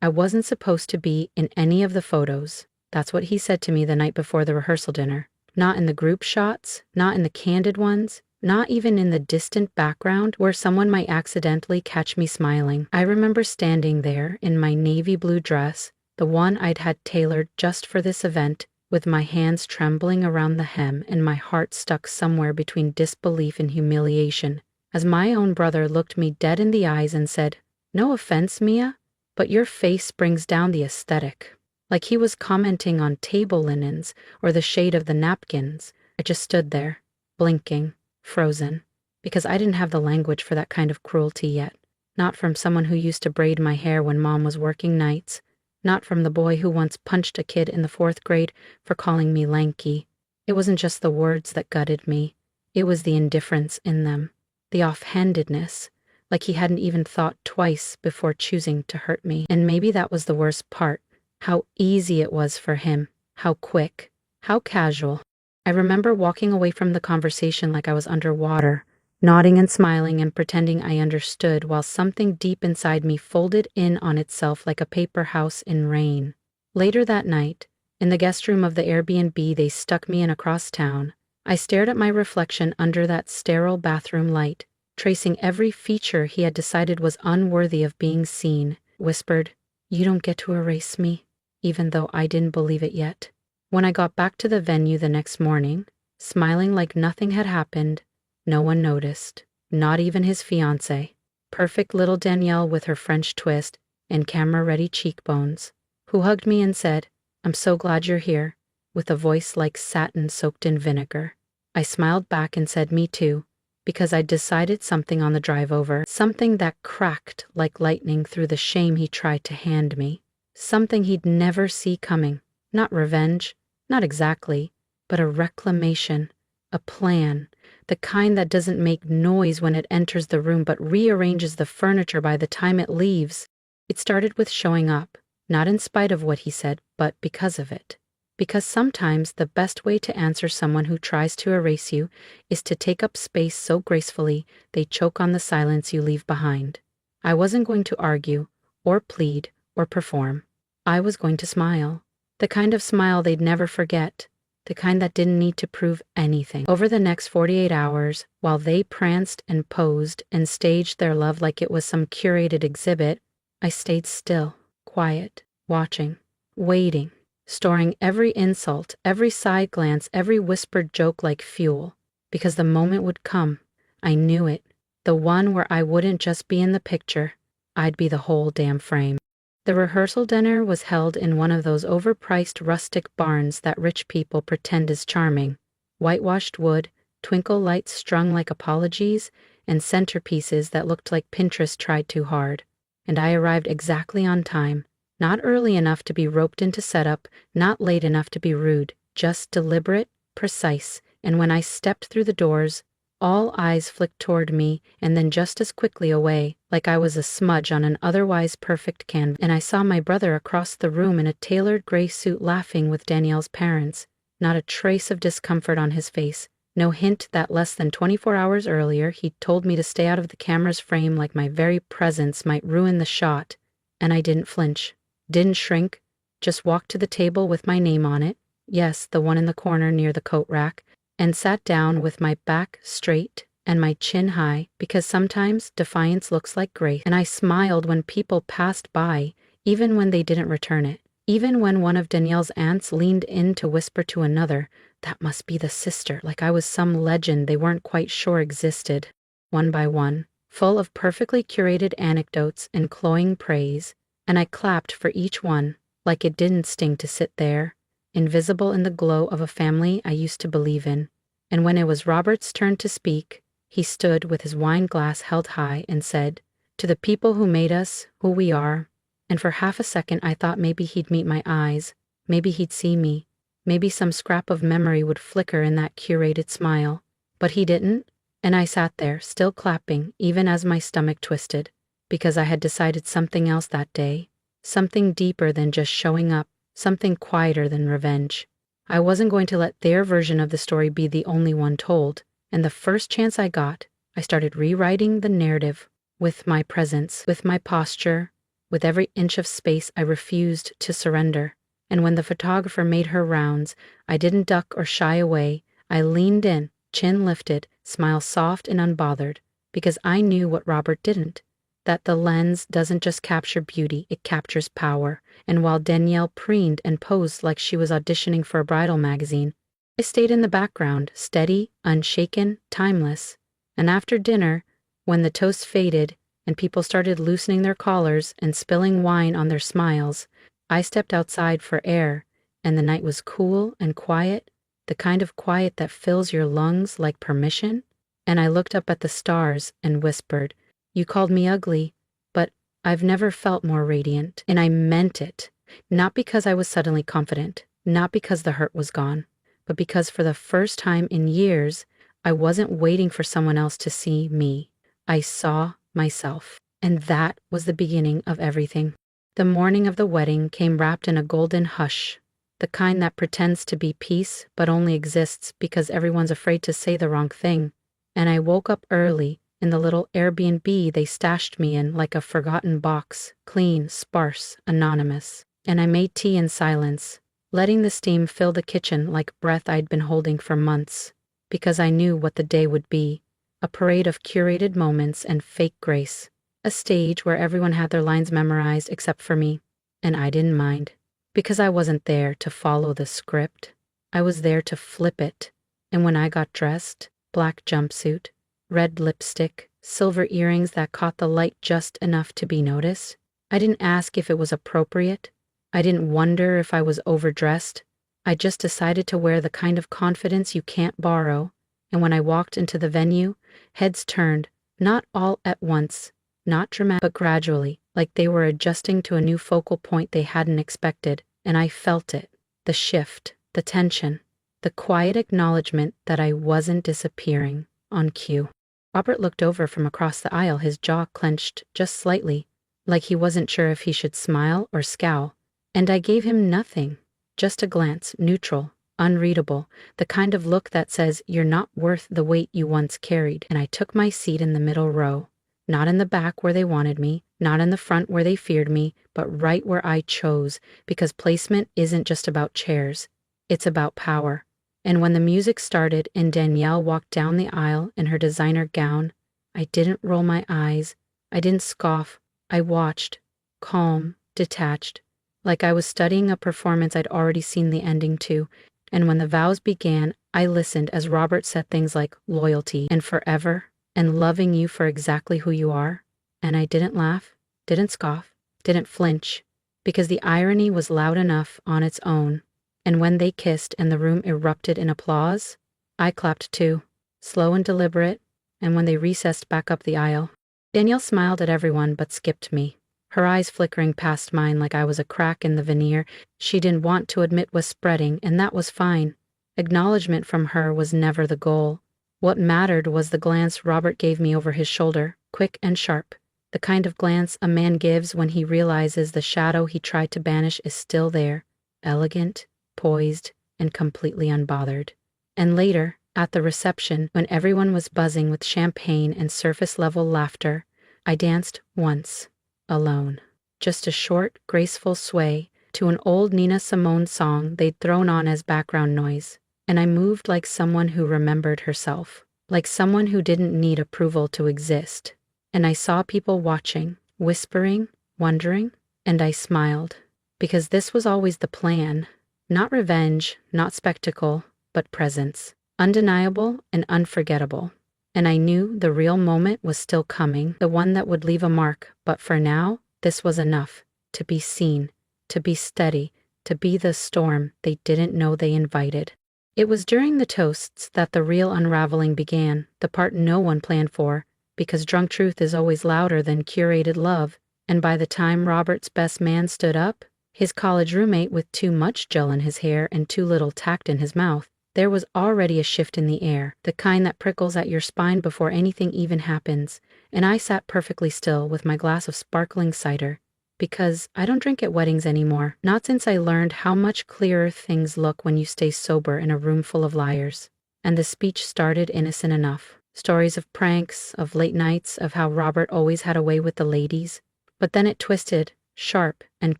I wasn't supposed to be in any of the photos. That's what he said to me the night before the rehearsal dinner. Not in the group shots, not in the candid ones, not even in the distant background where someone might accidentally catch me smiling. I remember standing there in my navy blue dress, the one I'd had tailored just for this event, with my hands trembling around the hem and my heart stuck somewhere between disbelief and humiliation, as my own brother looked me dead in the eyes and said, "No offense, Mia, but your face brings down the aesthetic." Like he was commenting on table linens or the shade of the napkins. I just stood there, blinking, frozen, because I didn't have the language for that kind of cruelty yet. Not from someone who used to braid my hair when Mom was working nights. Not from the boy who once punched a kid in the 4th grade for calling me lanky. It wasn't just the words that gutted me. It was the indifference in them. The offhandedness. Like he hadn't even thought twice before choosing to hurt me. And maybe that was the worst part. How easy it was for him. How quick. How casual. I remember walking away from the conversation like I was underwater, nodding and smiling and pretending I understood while something deep inside me folded in on itself like a paper house in rain. Later that night, in the guest room of the Airbnb they stuck me in across town, I stared at my reflection under that sterile bathroom light, tracing every feature he had decided was unworthy of being seen, whispered, "You don't get to erase me," even though I didn't believe it yet. When I got back to the venue the next morning, smiling like nothing had happened, no one noticed, not even his fiancé, perfect little Danielle with her French twist and camera-ready cheekbones, who hugged me and said, "I'm so glad you're here," with a voice like satin soaked in vinegar. I smiled back and said, "Me too," because I'd decided something on the drive over, something that cracked like lightning through the shame he tried to hand me. Something he'd never see coming. Not revenge, not exactly, but a reclamation, a plan, the kind that doesn't make noise when it enters the room but rearranges the furniture by the time it leaves. It started with showing up, not in spite of what he said, but because of it. Because sometimes the best way to answer someone who tries to erase you is to take up space so gracefully they choke on the silence you leave behind. I wasn't going to argue, or plead, or perform. I was going to smile. The kind of smile they'd never forget. The kind that didn't need to prove anything. Over the next 48 hours, while they pranced and posed and staged their love like it was some curated exhibit, I stayed still, quiet, watching, waiting, storing every insult, every side glance, every whispered joke like fuel. Because the moment would come. I knew it. The one where I wouldn't just be in the picture. I'd be the whole damn frame. The rehearsal dinner was held in one of those overpriced rustic barns that rich people pretend is charming. Whitewashed wood, twinkle lights strung like apologies, and centerpieces that looked like Pinterest tried too hard. And I arrived exactly on time, not early enough to be roped into setup, not late enough to be rude, just deliberate, precise, and when I stepped through the doors, all eyes flicked toward me and then just as quickly away, like I was a smudge on an otherwise perfect canvas. And I saw my brother across the room in a tailored gray suit laughing with Danielle's parents, not a trace of discomfort on his face, no hint that less than 24 hours earlier he'd told me to stay out of the camera's frame like my very presence might ruin the shot. And I didn't flinch, didn't shrink, just walked to the table with my name on it, yes, the one in the corner near the coat rack, and sat down with my back straight and my chin high, because sometimes defiance looks like grace. And I smiled when people passed by, even when they didn't return it. Even when one of Danielle's aunts leaned in to whisper to another, "That must be the sister," like I was some legend they weren't quite sure existed. One by one, full of perfectly curated anecdotes and cloying praise, and I clapped for each one, like it didn't sting to sit there, invisible in the glow of a family I used to believe in. And when it was Robert's turn to speak, he stood with his wine glass held high and said, "To the people who made us who we are," and for half a second I thought maybe he'd meet my eyes, maybe he'd see me, maybe some scrap of memory would flicker in that curated smile. But he didn't, and I sat there, still clapping, even as my stomach twisted, because I had decided something else that day, something deeper than just showing up, something quieter than revenge. I wasn't going to let their version of the story be the only one told, and the first chance I got, I started rewriting the narrative with my presence, with my posture, With every inch of space, I refused to surrender. And when the photographer made her rounds, I didn't duck or shy away. I leaned in, chin lifted, smile soft and unbothered, because I knew what Robert didn't. That the lens doesn't just capture beauty, it captures power. And while Danielle preened and posed like she was auditioning for a bridal magazine, I stayed in the background, steady, unshaken, timeless. And after dinner, when the toast faded and people started loosening their collars and spilling wine on their smiles, I stepped outside for air, and the night was cool and quiet, the kind of quiet that fills your lungs like permission. And I looked up at the stars and whispered, "You called me ugly, but I've never felt more radiant." And I meant it, not because I was suddenly confident, not because the hurt was gone, but because for the first time in years, I wasn't waiting for someone else to see me. I saw myself. And that was the beginning of everything. The morning of the wedding came wrapped in a golden hush, the kind that pretends to be peace but only exists because everyone's afraid to say the wrong thing. And I woke up early in the little Airbnb they stashed me in like a forgotten box, clean, sparse, anonymous. And I made tea in silence, letting the steam fill the kitchen like breath I'd been holding for months, because I knew what the day would be, a parade of curated moments and fake grace. A stage where everyone had their lines memorized except for me, and I didn't mind, because I wasn't there to follow the script. I was there to flip it. And when I got dressed, black jumpsuit, red lipstick, silver earrings that caught the light just enough to be noticed, I didn't ask if it was appropriate. I didn't wonder if I was overdressed. I just decided to wear the kind of confidence you can't borrow. And when I walked into the venue, heads turned, not all at once, not dramatic, but gradually, like they were adjusting to a new focal point they hadn't expected, and I felt it, the shift, the tension, the quiet acknowledgement that I wasn't disappearing on cue. Robert looked over from across the aisle, his jaw clenched just slightly, like he wasn't sure if he should smile or scowl, and I gave him nothing, just a glance, neutral, unreadable, the kind of look that says you're not worth the weight you once carried. And I took my seat in the middle row. Not in the back where they wanted me, not in the front where they feared me, but right where I chose, because placement isn't just about chairs, it's about power. And when the music started and Danielle walked down the aisle in her designer gown, I didn't roll my eyes, I didn't scoff, I watched, calm, detached, like I was studying a performance I'd already seen the ending to. And when the vows began, I listened as Robert said things like loyalty and forever, and loving you for exactly who you are. And I didn't laugh, didn't scoff, didn't flinch, because the irony was loud enough on its own. And when they kissed and the room erupted in applause, I clapped too, slow and deliberate. And when they recessed back up the aisle, Danielle smiled at everyone but skipped me, her eyes flickering past mine like I was a crack in the veneer she didn't want to admit was spreading, and that was fine. Acknowledgement from her was never the goal. What mattered was the glance Robert gave me over his shoulder, quick and sharp, the kind of glance a man gives when he realizes the shadow he tried to banish is still there, elegant, poised, and completely unbothered. And later, at the reception, when everyone was buzzing with champagne and surface-level laughter, I danced once, alone. Just a short, graceful sway to an old Nina Simone song they'd thrown on as background noise. And I moved like someone who remembered herself, like someone who didn't need approval to exist. And I saw people watching, whispering, wondering, and I smiled, because this was always the plan. Not revenge, not spectacle, but presence, undeniable and unforgettable. And I knew the real moment was still coming, the one that would leave a mark, but for now, this was enough, to be seen, to be steady, to be the storm they didn't know they invited. It was during the toasts that the real unraveling began, the part no one planned for, because drunk truth is always louder than curated love. And by the time Robert's best man stood up, his college roommate with too much gel in his hair and too little tact in his mouth, there was already a shift in the air, the kind that prickles at your spine before anything even happens. And I sat perfectly still with my glass of sparkling cider, because I don't drink at weddings anymore, not since I learned how much clearer things look when you stay sober in a room full of liars. And the speech started innocent enough. Stories of pranks, of late nights, of how Robert always had a way with the ladies. But then it twisted, sharp and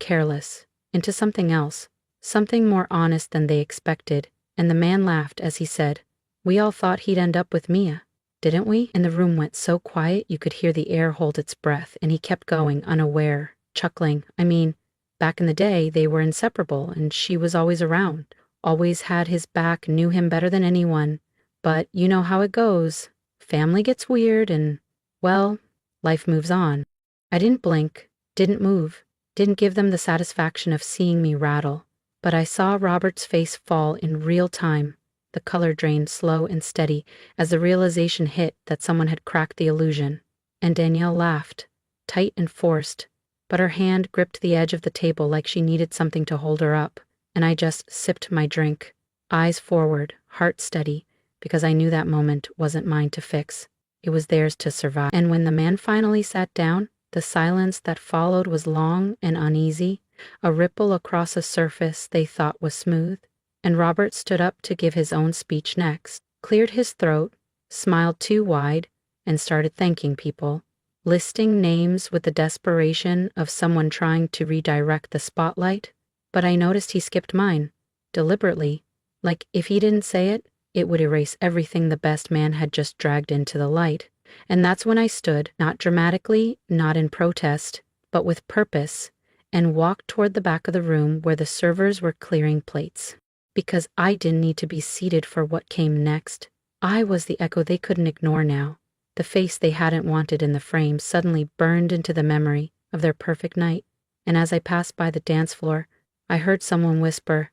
careless, into something else, something more honest than they expected, and the man laughed as he said, "We all thought he'd end up with Mia, didn't we?" And the room went so quiet you could hear the air hold its breath, and he kept going, unaware, chuckling. I mean, back in the day, they were inseparable, and she was always around, always had his back, knew him better than anyone. But you know how it goes. Family gets weird and, well, life moves on. I didn't blink, didn't move, didn't give them the satisfaction of seeing me rattle. But I saw Robert's face fall in real time. The color drained slow and steady as the realization hit that someone had cracked the illusion. And Danielle laughed, tight and forced, but her hand gripped the edge of the table like she needed something to hold her up. And I just sipped my drink, eyes forward, heart steady, because I knew that moment wasn't mine to fix. It was theirs to survive. And when the man finally sat down, the silence that followed was long and uneasy, a ripple across a surface they thought was smooth. And Robert stood up to give his own speech next, cleared his throat, smiled too wide, and started thanking people, listing names with the desperation of someone trying to redirect the spotlight. But I noticed he skipped mine, deliberately, like if he didn't say it, it would erase everything the best man had just dragged into the light. And that's when I stood, not dramatically, not in protest, but with purpose, and walked toward the back of the room where the servers were clearing plates. Because I didn't need to be seated for what came next. I was the echo they couldn't ignore now. The face they hadn't wanted in the frame suddenly burned into the memory of their perfect night. And as I passed by the dance floor, I heard someone whisper,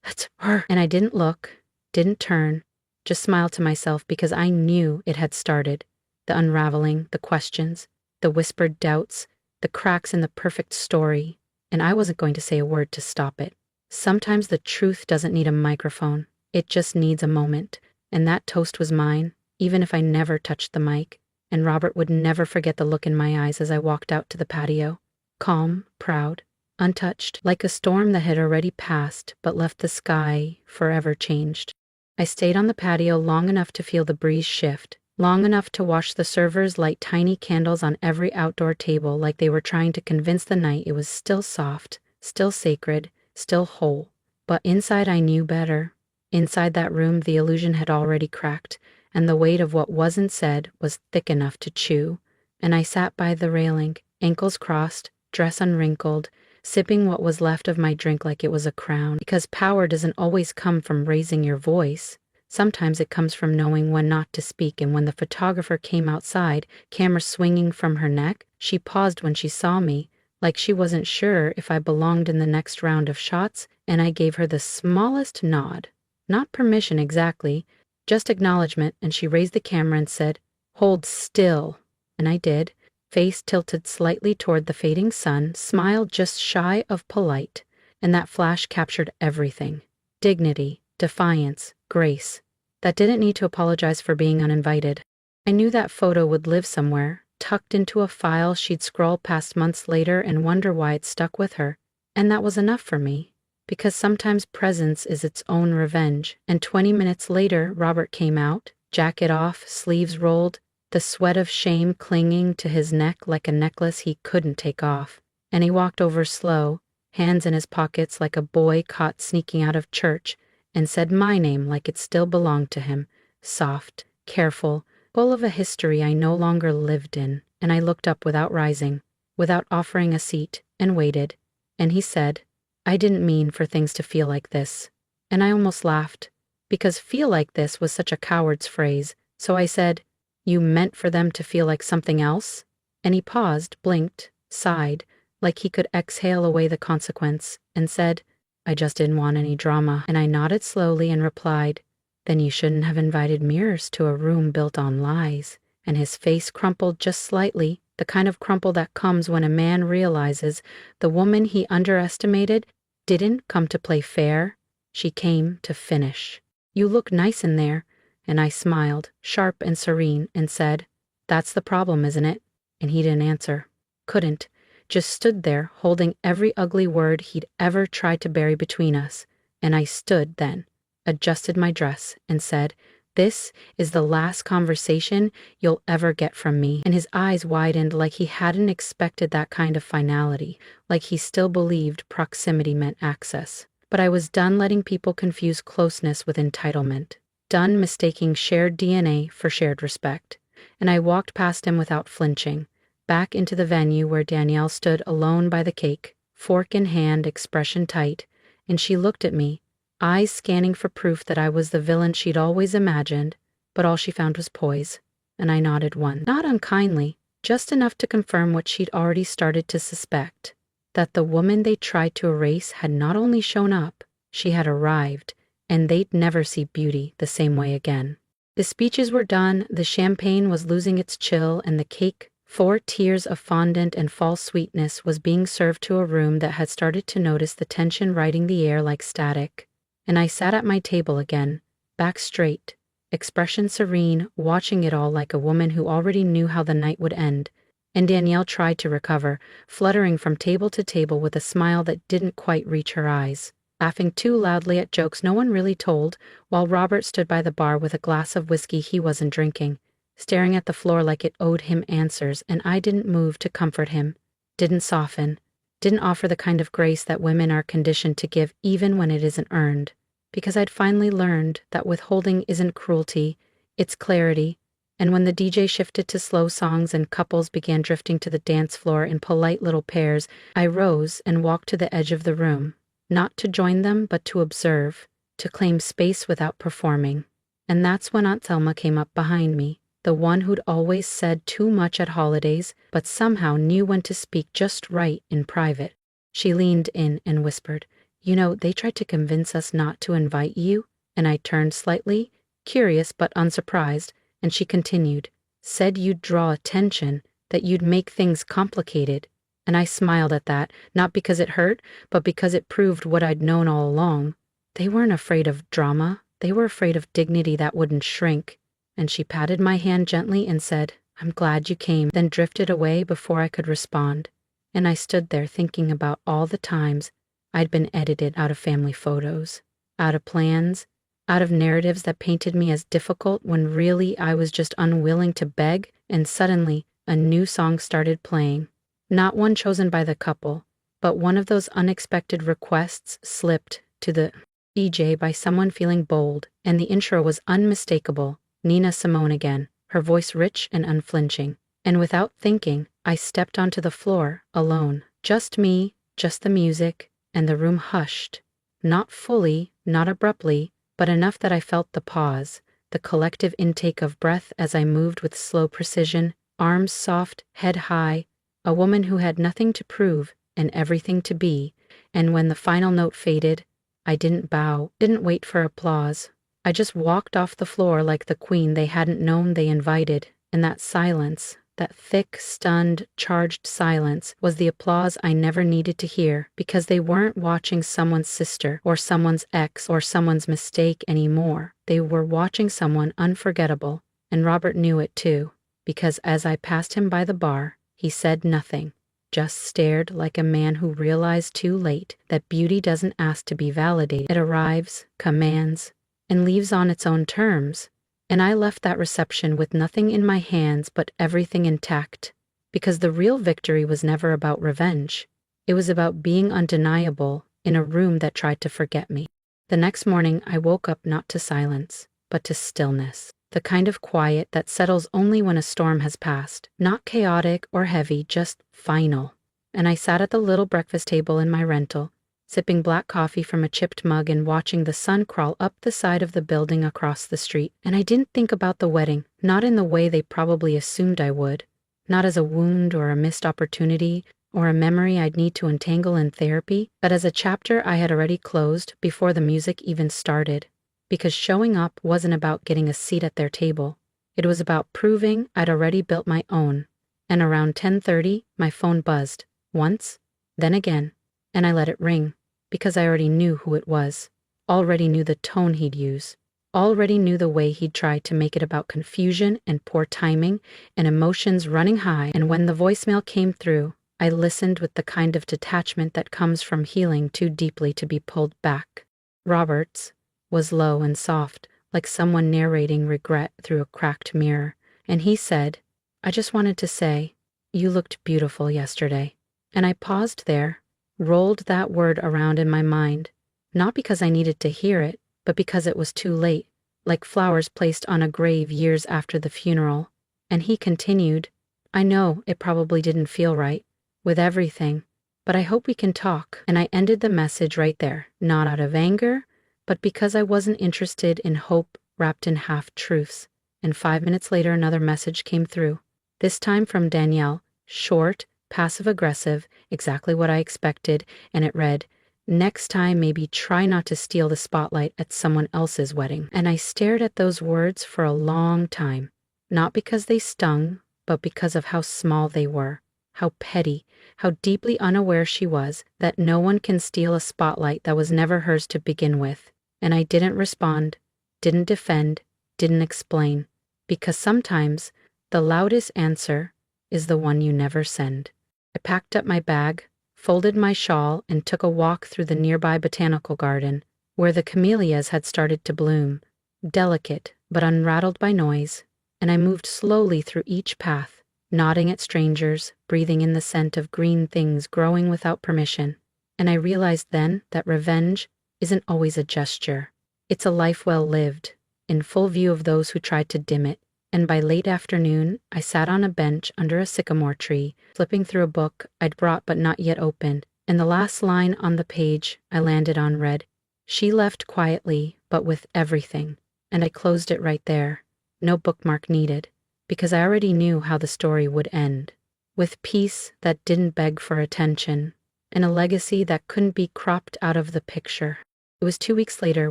"That's her." And I didn't look, didn't turn, just smiled to myself because I knew it had started. The unraveling, the questions, the whispered doubts, the cracks in the perfect story. And I wasn't going to say a word to stop it. Sometimes the truth doesn't need a microphone. It just needs a moment. And that toast was mine, even if I never touched the mic. And Robert would never forget the look in my eyes as I walked out to the patio. Calm, proud, untouched, like a storm that had already passed but left the sky forever changed. I stayed on the patio long enough to feel the breeze shift, long enough to watch the servers light tiny candles on every outdoor table like they were trying to convince the night it was still soft, still sacred, still whole. But inside I knew better. Inside that room the illusion had already cracked, and the weight of what wasn't said was thick enough to chew. And I sat by the railing, ankles crossed, dress unwrinkled, sipping what was left of my drink like it was a crown. Because power doesn't always come from raising your voice. Sometimes it comes from knowing when not to speak. And when the photographer came outside, camera swinging from her neck, she paused when she saw me, like she wasn't sure if I belonged in the next round of shots, and I gave her the smallest nod. Not permission exactly, just acknowledgement, and she raised the camera and said, "Hold still." And I did. Face tilted slightly toward the fading sun, smile just shy of polite, and that flash captured everything. Dignity, defiance, grace. That didn't need to apologize for being uninvited. I knew that photo would live somewhere, tucked into a file she'd scroll past months later and wonder why it stuck with her. And that was enough for me, because sometimes presence is its own revenge. And 20 minutes later, Robert came out, jacket off, sleeves rolled, the sweat of shame clinging to his neck like a necklace he couldn't take off. And he walked over slow, hands in his pockets like a boy caught sneaking out of church, and said my name like it still belonged to him, soft, careful, full of a history I no longer lived in. And I looked up without rising, without offering a seat, and waited. And he said, "I didn't mean for things to feel like this." And I almost laughed, because feel like this was such a coward's phrase. So I said, "You meant for them to feel like something else?" And he paused, blinked, sighed, like he could exhale away the consequence, and said, "I just didn't want any drama." And I nodded slowly and replied, "Then you shouldn't have invited mirrors to a room built on lies." And his face crumpled just slightly, the kind of crumple that comes when a man realizes the woman he underestimated didn't come to play fair. She came to finish. "You look nice in there." And I smiled, sharp and serene, and said, "That's the problem, isn't it?" And he didn't answer. Couldn't. Just stood there, holding every ugly word he'd ever tried to bury between us. And I stood then, adjusted my dress, and said, This is the last conversation you'll ever get from me. And his eyes widened like he hadn't expected that kind of finality, like he still believed proximity meant access. But I was done letting people confuse closeness with entitlement, done mistaking shared DNA for shared respect. And I walked past him without flinching, back into the venue where Danielle stood alone by the cake, fork in hand, expression tight, and she looked at me, eyes scanning for proof that I was the villain she'd always imagined, but all she found was poise, and I nodded once. Not unkindly, just enough to confirm what she'd already started to suspect, that the woman they tried to erase had not only shown up, she had arrived, and they'd never see beauty the same way again. The speeches were done, the champagne was losing its chill, and the cake, 4 tiers of fondant and false sweetness, was being served to a room that had started to notice the tension riding the air like static. And I sat at my table again, back straight, expression serene, watching it all like a woman who already knew how the night would end. And Danielle tried to recover, fluttering from table to table with a smile that didn't quite reach her eyes, laughing too loudly at jokes no one really told, while Robert stood by the bar with a glass of whiskey he wasn't drinking, staring at the floor like it owed him answers, and I didn't move to comfort him, didn't soften, didn't offer the kind of grace that women are conditioned to give even when it isn't earned. Because I'd finally learned that withholding isn't cruelty, it's clarity, and when the DJ shifted to slow songs and couples began drifting to the dance floor in polite little pairs, I rose and walked to the edge of the room, not to join them but to observe, to claim space without performing. And that's when Aunt Thelma came up behind me, the one who'd always said too much at holidays, but somehow knew when to speak just right in private. She leaned in and whispered, "You know, they tried to convince us not to invite you," and I turned slightly, curious but unsurprised, and she continued, "Said you'd draw attention, that you'd make things complicated." And I smiled at that, not because it hurt, but because it proved what I'd known all along. They weren't afraid of drama, they were afraid of dignity that wouldn't shrink. And she patted my hand gently and said, "I'm glad you came," then drifted away before I could respond. And I stood there thinking about all the times I'd been edited out of family photos, out of plans, out of narratives that painted me as difficult when really I was just unwilling to beg, and suddenly a new song started playing. Not one chosen by the couple, but one of those unexpected requests slipped to the DJ by someone feeling bold, and the intro was unmistakable, Nina Simone again, her voice rich and unflinching. And without thinking, I stepped onto the floor, alone. Just me, just the music, and the room hushed. Not fully, not abruptly, but enough that I felt the pause, the collective intake of breath as I moved with slow precision, arms soft, head high, a woman who had nothing to prove and everything to be. And when the final note faded, I didn't bow, didn't wait for applause. I just walked off the floor like the queen they hadn't known they invited, and that silence, that thick, stunned, charged silence, was the applause I never needed to hear, because they weren't watching someone's sister or someone's ex or someone's mistake anymore. They were watching someone unforgettable, and Robert knew it too, because as I passed him by the bar, he said nothing, just stared like a man who realized too late that beauty doesn't ask to be validated. It arrives, commands, and leaves on its own terms. And I left that reception with nothing in my hands but everything intact, because the real victory was never about revenge. It was about being undeniable in a room that tried to forget me. The next morning, I woke up not to silence, but to stillness, the kind of quiet that settles only when a storm has passed, not chaotic or heavy, just final. And I sat at the little breakfast table in my rental, sipping black coffee from a chipped mug and watching the sun crawl up the side of the building across the street. And I didn't think about the wedding, not in the way they probably assumed I would, not as a wound or a missed opportunity or a memory I'd need to untangle in therapy, but as a chapter I had already closed before the music even started. Because showing up wasn't about getting a seat at their table. It was about proving I'd already built my own. And around 10:30, my phone buzzed, once, then again, and I let it ring. Because I already knew who it was, already knew the tone he'd use, already knew the way he'd try to make it about confusion and poor timing and emotions running high. And when the voicemail came through, I listened with the kind of detachment that comes from healing too deeply to be pulled back. Robert's was low and soft, like someone narrating regret through a cracked mirror. And he said, "I just wanted to say, you looked beautiful yesterday." And I paused there, rolled that word around in my mind, not because I needed to hear it, but because it was too late, like flowers placed on a grave years after the funeral. And he continued, "I know it probably didn't feel right, with everything, but I hope we can talk." And I ended the message right there, not out of anger, but because I wasn't interested in hope wrapped in half-truths. And 5 minutes later, another message came through, this time from Danielle, short, passive-aggressive, exactly what I expected, and it read, "Next time, maybe try not to steal the spotlight at someone else's wedding." And I stared at those words for a long time, not because they stung, but because of how small they were, how petty, how deeply unaware she was that no one can steal a spotlight that was never hers to begin with. And I didn't respond, didn't defend, didn't explain, because sometimes the loudest answer is the one you never send. I packed up my bag, folded my shawl, and took a walk through the nearby botanical garden, where the camellias had started to bloom, delicate but unrattled by noise, and I moved slowly through each path, nodding at strangers, breathing in the scent of green things growing without permission. And I realized then that revenge isn't always a gesture. It's a life well lived, in full view of those who tried to dim it. And by late afternoon, I sat on a bench under a sycamore tree, flipping through a book I'd brought but not yet opened, and the last line on the page I landed on read, "She left quietly, but with everything." And I closed it right there, no bookmark needed, because I already knew how the story would end, with peace that didn't beg for attention, and a legacy that couldn't be cropped out of the picture. It was 2 weeks later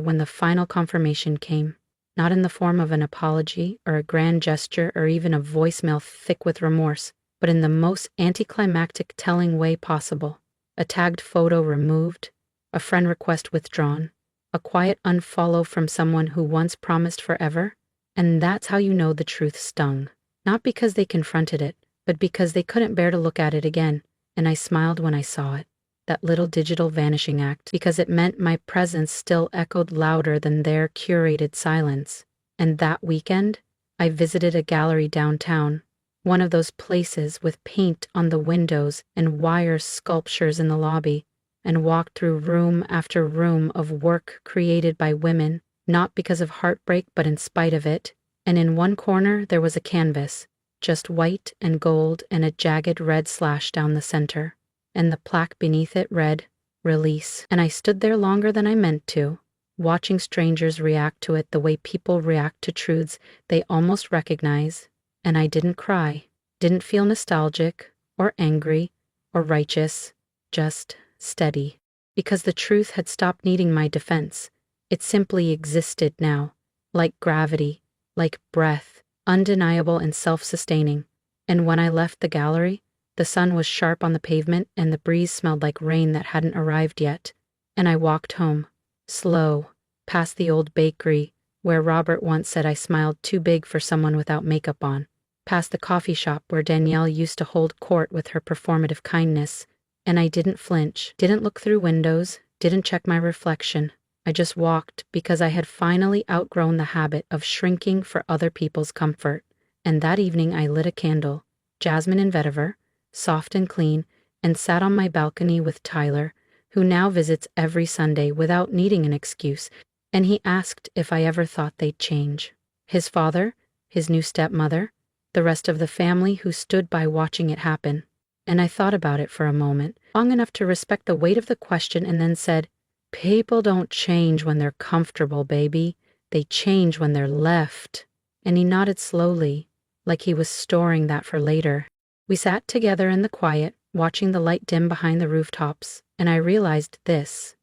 when the final confirmation came. Not in the form of an apology or a grand gesture or even a voicemail thick with remorse, but in the most anticlimactic telling way possible. A tagged photo removed, a friend request withdrawn, a quiet unfollow from someone who once promised forever, and that's how you know the truth stung. Not because they confronted it, but because they couldn't bear to look at it again, and I smiled when I saw it. That little digital vanishing act, because it meant my presence still echoed louder than their curated silence. And that weekend, I visited a gallery downtown, one of those places with paint on the windows and wire sculptures in the lobby, and walked through room after room of work created by women, not because of heartbreak but in spite of it. And in one corner there was a canvas, just white and gold and a jagged red slash down the center. And the plaque beneath it read, "Release." And I stood there longer than I meant to, watching strangers react to it the way people react to truths they almost recognize. And I didn't cry, didn't feel nostalgic, or angry, or righteous, just steady. Because the truth had stopped needing my defense. It simply existed now, like gravity, like breath, undeniable and self-sustaining. And when I left the gallery, the sun was sharp on the pavement and the breeze smelled like rain that hadn't arrived yet. And I walked home, slow, past the old bakery, where Robert once said I smiled too big for someone without makeup on, past the coffee shop where Danielle used to hold court with her performative kindness. And I didn't flinch, didn't look through windows, didn't check my reflection. I just walked because I had finally outgrown the habit of shrinking for other people's comfort. And that evening I lit a candle, jasmine and vetiver, soft and clean, and sat on my balcony with Tyler, who now visits every Sunday without needing an excuse, and he asked if I ever thought they'd change. His father, his new stepmother, the rest of the family who stood by watching it happen. And I thought about it for a moment, long enough to respect the weight of the question, and then said, "People don't change when they're comfortable, baby. They change when they're left." And he nodded slowly, like he was storing that for later. We sat together in the quiet, watching the light dim behind the rooftops, and I realized this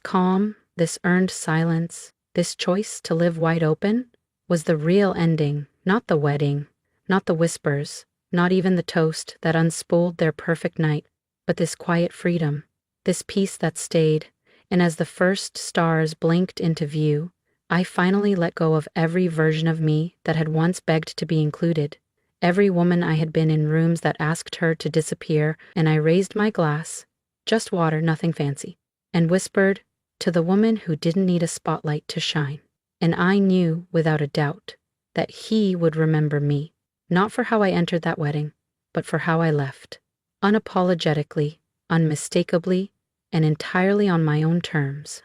calm, this earned silence, this choice to live wide open, was the real ending, not the wedding, not the whispers, not even the toast that unspooled their perfect night, but this quiet freedom, this peace that stayed. And as the first stars blinked into view, I finally let go of every version of me that had once begged to be included. Every woman I had been in rooms that asked her to disappear, and I raised my glass, just water, nothing fancy, and whispered, "To the woman who didn't need a spotlight to shine." And I knew, without a doubt, that he would remember me, not for how I entered that wedding, but for how I left, unapologetically, unmistakably, and entirely on my own terms.